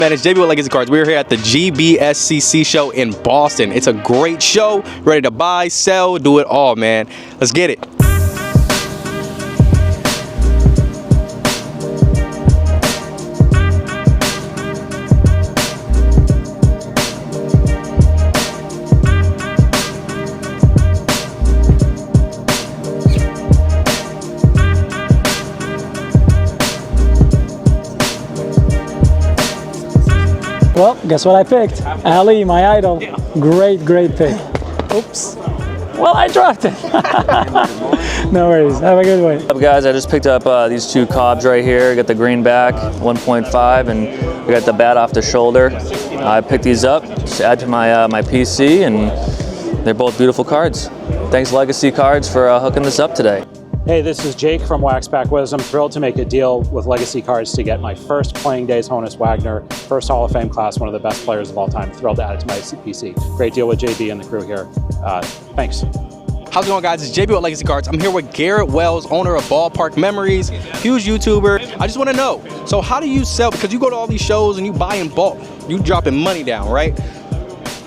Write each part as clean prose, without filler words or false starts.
Man, it's JB with Legacy Cards. We're here at the GBSCC show in Boston. It's a great show. Ready to buy, sell, do it all, man. Let's get it. Well, guess what I picked? Ali, my idol. Great pick. Oops. Well, I dropped it. No worries. Have a good one. What's up, guys? I just picked up these two Cobbs right here. Got the greenback 1.5, and we got the bat off the shoulder. I picked these up to add to my my PC, and they're both beautiful cards. Thanks, Legacy Cards, for hooking this up today. Hey, this is Jake from Waxpack Wisdom. Thrilled to make a deal with Legacy Cards to get my first playing days Honus Wagner, first Hall of Fame class, one of the best players of all time. Thrilled to add it to my PC. Great deal with JB and the crew here. Thanks. How's it going, guys? It's JB with Legacy Cards. I'm here with Garrett Wells, owner of Ballpark Memories, huge YouTuber. I just want to know, so how do you sell? Because you go to all these shows and you buy in bulk. You dropping money down, right?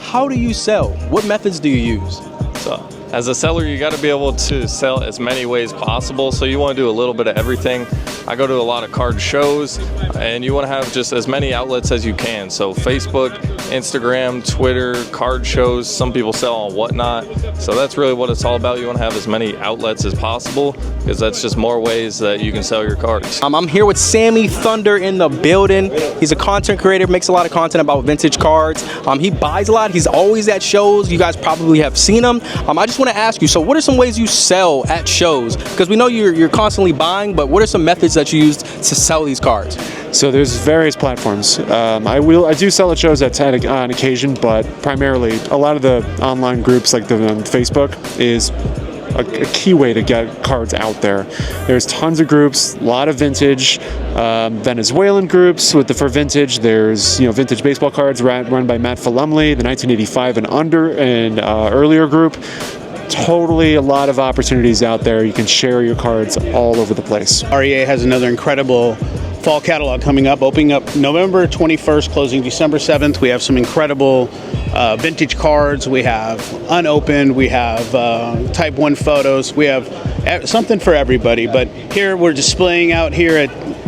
How do you sell? What methods do you use? So, as a seller, you got to be able to sell as many ways possible, so you want to do a little bit of everything. I go to a lot of card shows, and you want to have just as many outlets as you can. So Facebook, Instagram, Twitter, card shows, some people sell on Whatnot. So that's really what it's all about. You want to have as many outlets as possible, because that's just more ways that you can sell your cards. I'm here with Sammy Thunder in the building. He's a content creator, makes a lot of content about vintage cards. He buys a lot. He's always at shows. You guys probably have seen him. I just want to ask you, so what are some ways you sell at shows? Because we know you're constantly buying, but what are some methods that you use to sell these cards? So there's various platforms. I do sell at shows on occasion, but primarily a lot of the online groups like on Facebook is a key way to get cards out there. There's tons of groups, a lot of vintage, Venezuelan groups for vintage. There's vintage baseball cards run by Matt Falumley, the 1985 and under and earlier group. Totally a lot of opportunities out there. You can share your cards all over the place. REA has another incredible fall catalog coming up, opening up November 21st, closing December 7th. We have some incredible vintage cards. We have unopened. We have Type 1 photos. We have something for everybody. But here we're displaying out here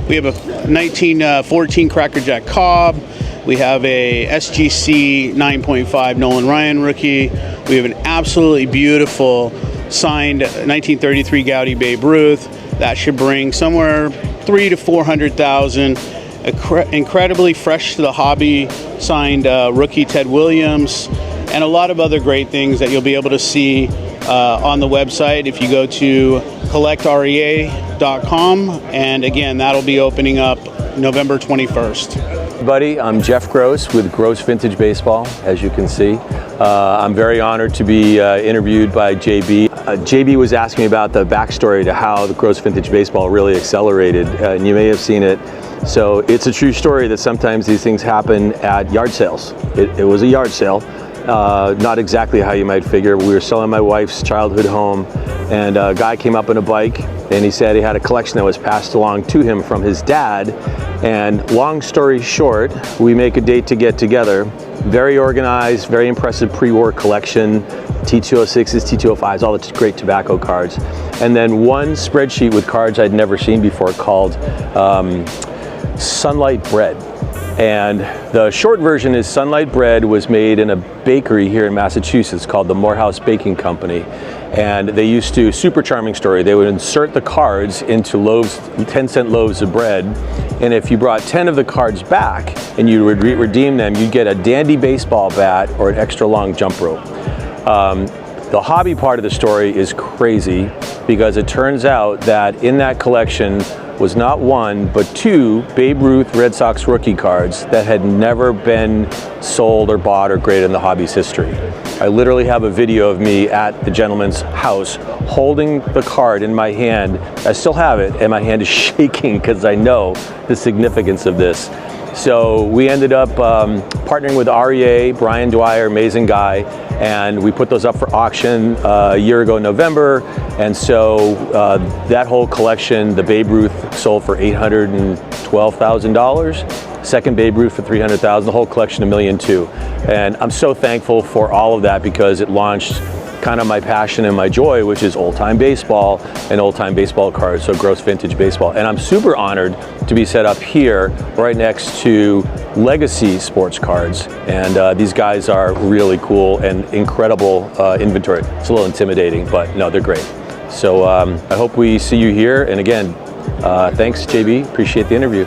we have a 1914 Cracker Jack Cobb. We have a SGC 9.5 Nolan Ryan rookie. We have an absolutely beautiful signed 1933 Gaudy Babe Ruth. That should bring somewhere 300,000 to 400,000. Incredibly fresh to the hobby signed rookie Ted Williams, and a lot of other great things that you'll be able to see on the website if you go to collectrea.com. And again, that'll be opening up November 21st. Buddy, I'm Jeff Gross with Gross Vintage Baseball, as you can see. I'm very honored to be interviewed by JB. JB was asking me about the backstory to how the Gross Vintage Baseball really accelerated, and you may have seen it. So it's a true story that sometimes these things happen at yard sales. It was a yard sale, not exactly how you might figure. We were selling my wife's childhood home, and a guy came up on a bike, and he said he had a collection that was passed along to him from his dad. And long story short, we make a date to get together. Very organized, very impressive pre-war collection, T206s, T205s, all the great tobacco cards. And then one spreadsheet with cards I'd never seen before called Sunlight Bread. And the short version is Sunlight Bread was made in a bakery here in Massachusetts called the Morehouse Baking Company. And they used to, super charming story, they would insert the cards into loaves, 10-cent loaves of bread. And if you brought 10 of the cards back and you would redeem them, you'd get a dandy baseball bat or an extra long jump rope. The hobby part of the story is crazy because it turns out that in that collection was not one, but two Babe Ruth Red Sox rookie cards that had never been sold or bought or graded in the hobby's history. I literally have a video of me at the gentleman's house holding the card in my hand. I still have it, and my hand is shaking because I know the significance of this. So we ended up partnering with REA, Brian Dwyer, amazing guy, and we put those up for auction a year ago in November. And so that whole collection, the Babe Ruth, sold for $812,000. second Babe Ruth for 300,000, the whole collection $1 million too. And I'm so thankful for all of that because it launched kind of my passion and my joy, which is old-time baseball and old-time baseball cards, so gross vintage baseball. And I'm super honored to be set up here right next to Legacy sports cards. And these guys are really cool and incredible inventory. It's a little intimidating, but no, they're great. So I hope we see you here. And again, thanks, JB. Appreciate the interview.